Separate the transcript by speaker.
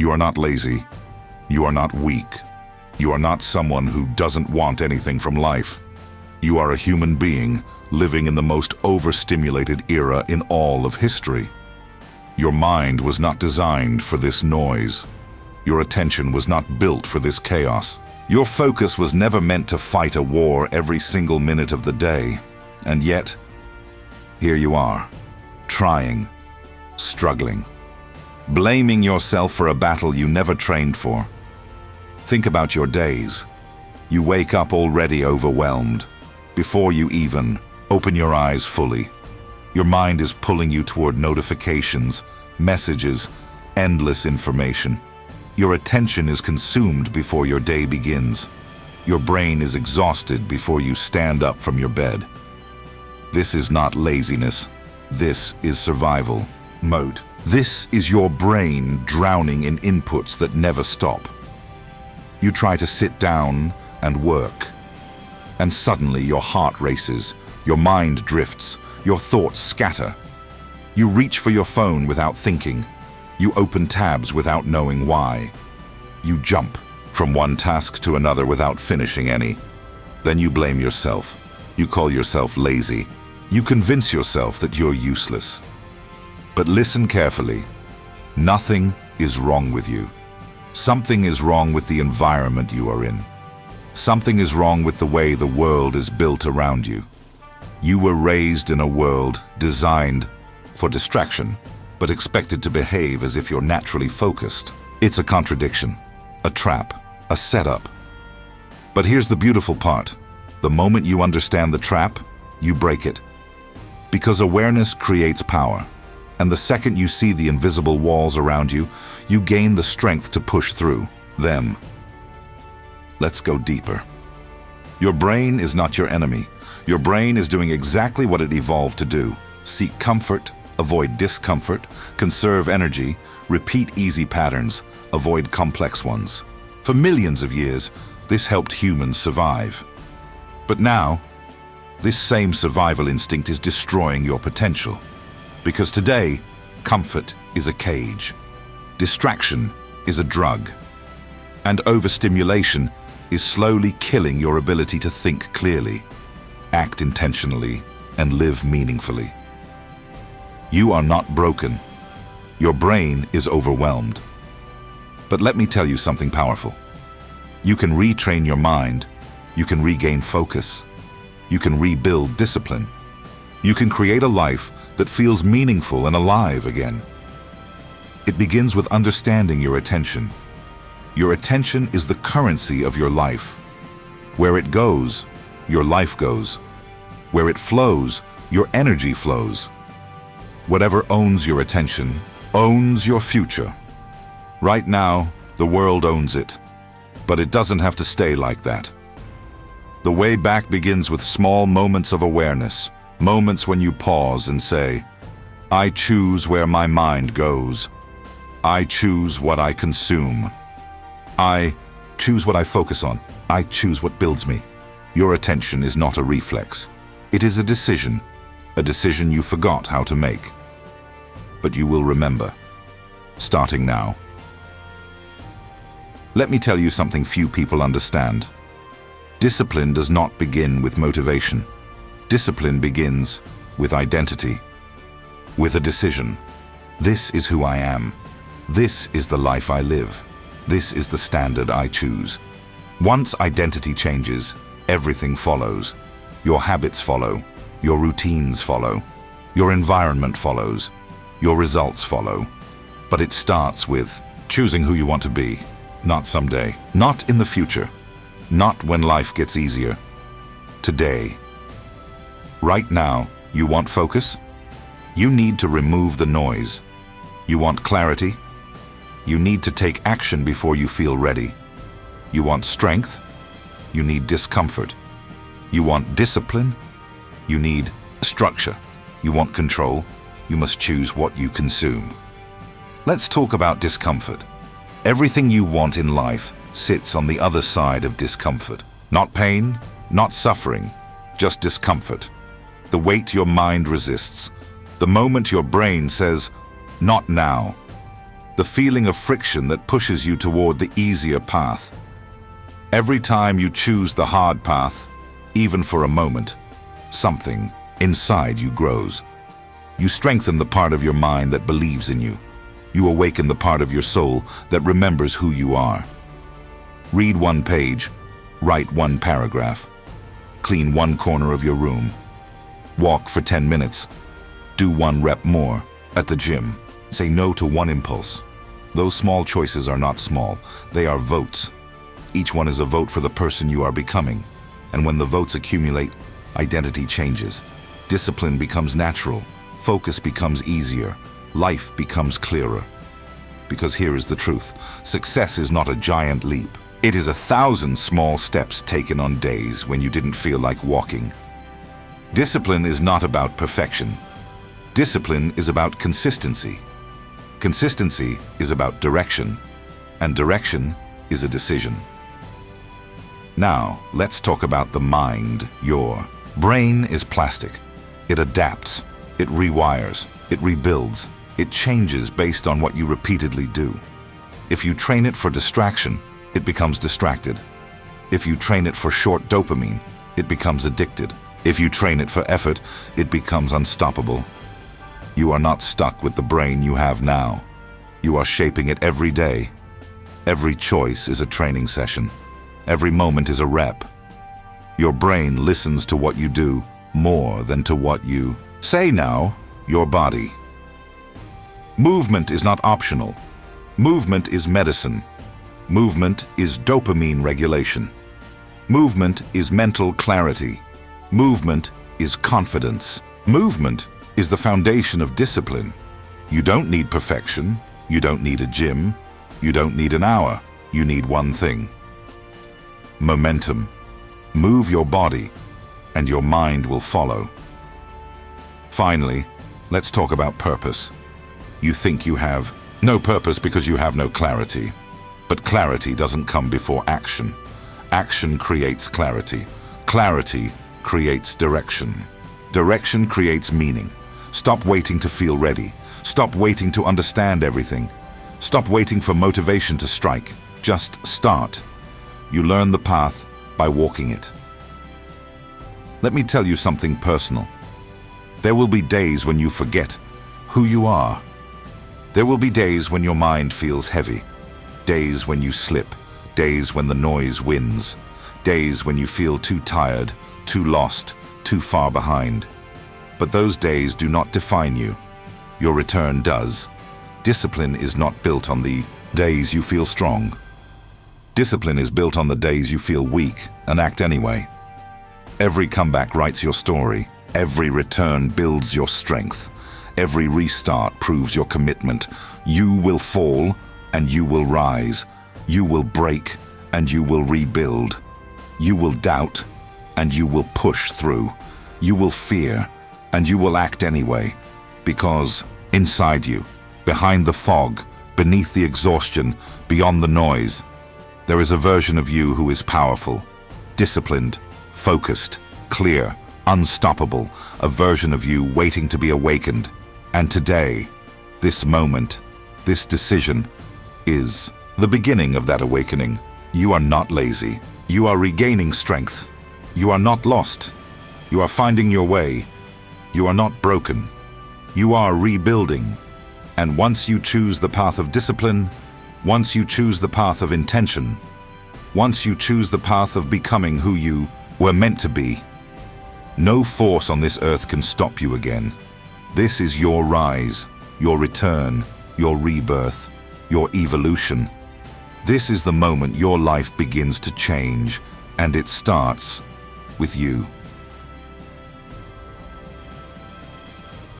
Speaker 1: You are not lazy. You are not weak. You are not someone who doesn't want anything from life. You are a human being living in the most overstimulated era in all of history. Your mind was not designed for this noise. Your attention was not built for this chaos. Your focus was never meant to fight a war every single minute of the day. And yet, here you are, trying, struggling, blaming yourself for a battle you never trained for. Think about your days. You wake up already overwhelmed. Before you even open your eyes fully, your mind is pulling you toward notifications, messages, endless information. Your attention is consumed before your day begins. Your brain is exhausted before you stand up from your bed. This is not laziness. This is survival mode. This is your brain drowning in inputs that never stop. You try to sit down and work, and suddenly your heart races, your mind drifts, your thoughts scatter. You reach for your phone without thinking. You open tabs without knowing why. You jump from one task to another without finishing any. Then you blame yourself. You call yourself lazy. You convince yourself that you're useless. But listen carefully. Nothing is wrong with you. Something is wrong with the environment you are in. Something is wrong with the way the world is built around you. You were raised in a world designed for distraction, but expected to behave as if you're naturally focused. It's a contradiction, a trap, a setup. But here's the beautiful part. The moment you understand the trap, you break it. Because awareness creates power. And the second you see the invisible walls around you, you gain the strength to push through them. Let's go deeper. Your brain is not your enemy. Your brain is doing exactly what it evolved to do. Seek comfort, avoid discomfort, conserve energy, repeat easy patterns, avoid complex ones. For millions of years, this helped humans survive. But now, this same survival instinct is destroying your potential. Because today, comfort is a cage, distraction is a drug, and overstimulation is slowly killing your ability to think clearly, act intentionally, and live meaningfully. You are not broken. Your brain is overwhelmed. But let me tell you something powerful. You can retrain your mind. You can regain focus. You can rebuild discipline. You can create a life that feels meaningful and alive again. It begins with understanding your attention. Your attention is the currency of your life. Where it goes, your life goes. Where it flows, your energy flows. Whatever owns your attention owns your future. Right now, the world owns it, but it doesn't have to stay like that. The way back begins with small moments of awareness, moments when you pause and say, I choose where my mind goes. I choose what I consume. I choose what I focus on. I choose what builds me. Your attention is not a reflex. It is a decision you forgot how to make. But you will remember, starting now. Let me tell you something few people understand. Discipline does not begin with motivation. Discipline begins with identity, with a decision. This is who I am. This is the life I live. This is the standard I choose. Once identity changes, everything follows. Your habits follow. Your routines follow. Your environment follows. Your results follow. But it starts with choosing who you want to be, not someday, not in the future, not when life gets easier. Today. Right now, you want focus? You need to remove the noise. You want clarity? You need to take action before you feel ready. You want strength? You need discomfort. You want discipline? You need structure. You want control? You must choose what you consume. Let's talk about discomfort. Everything you want in life sits on the other side of discomfort. Not pain, not suffering, just discomfort. The weight your mind resists. The moment your brain says, not now. the feeling of friction that pushes you toward the easier path. Every time you choose the hard path, even for a moment, something inside you grows. You strengthen the part of your mind that believes in you. You awaken the part of your soul that remembers who you are. Read one page, write one paragraph, clean one corner of your room, walk for 10 minutes, do one rep more at the gym. Say no to one impulse. Those small choices are not small, they are votes. Each one is a vote for the person you are becoming. And when the votes accumulate, identity changes. Discipline becomes natural, focus becomes easier, life becomes clearer. Because here is the truth, success is not a giant leap. It is 1,000 small steps taken on days when you didn't feel like walking. Discipline is not about perfection. Discipline is about consistency. Consistency is about direction, and direction is a decision. Now, let's talk about the mind, your brain is plastic. It adapts, it rewires, it rebuilds, it changes based on what you repeatedly do. If you train it for distraction, it becomes distracted. If you train it for short dopamine, it becomes addicted. If you train it for effort, it becomes unstoppable. You are not stuck with the brain you have now. You are shaping it every day. Every choice is a training session. Every moment is a rep. Your brain listens to what you do more than to what you say. Now, your body. Movement is not optional. Movement is medicine. Movement is dopamine regulation. Movement is mental clarity. Movement is confidence. Movement is the foundation of discipline. You don't need perfection. You don't need a gym. You don't need an hour. You need one thing. Momentum. Move your body, and your mind will follow. Finally, let's talk about purpose. You think you have no purpose because you have no clarity. But clarity doesn't come before action. Action creates clarity. Clarity creates direction. Direction creates meaning. Stop waiting to feel ready. Stop waiting to understand everything. Stop waiting for motivation to strike. Just start. You learn the path by walking it. Let me tell you something personal. There will be days when you forget who you are. There will be days when your mind feels heavy. Days when you slip. Days when the noise wins. Days when you feel too tired, too lost, too far behind. But those days do not define you. Your return does. Discipline is not built on the days you feel strong. Discipline is built on the days you feel weak and act anyway. Every comeback writes your story. Every return builds your strength. Every restart proves your commitment. You will fall and you will rise. You will break and you will rebuild. You will doubt and you will push through. You will fear and you will act anyway. Because inside you, behind the fog, beneath the exhaustion, beyond the noise, there is a version of you who is powerful, disciplined, focused, clear, unstoppable, a version of you waiting to be awakened. And today, this moment, this decision, is the beginning of that awakening. You are not lazy. You are regaining strength. You are not lost. You are finding your way. You are not broken. You are rebuilding. And once you choose the path of discipline, once you choose the path of intention, once you choose the path of becoming who you were meant to be, no force on this earth can stop you again. This is your rise, your return, your rebirth, your evolution. This is the moment your life begins to change, and it starts with you.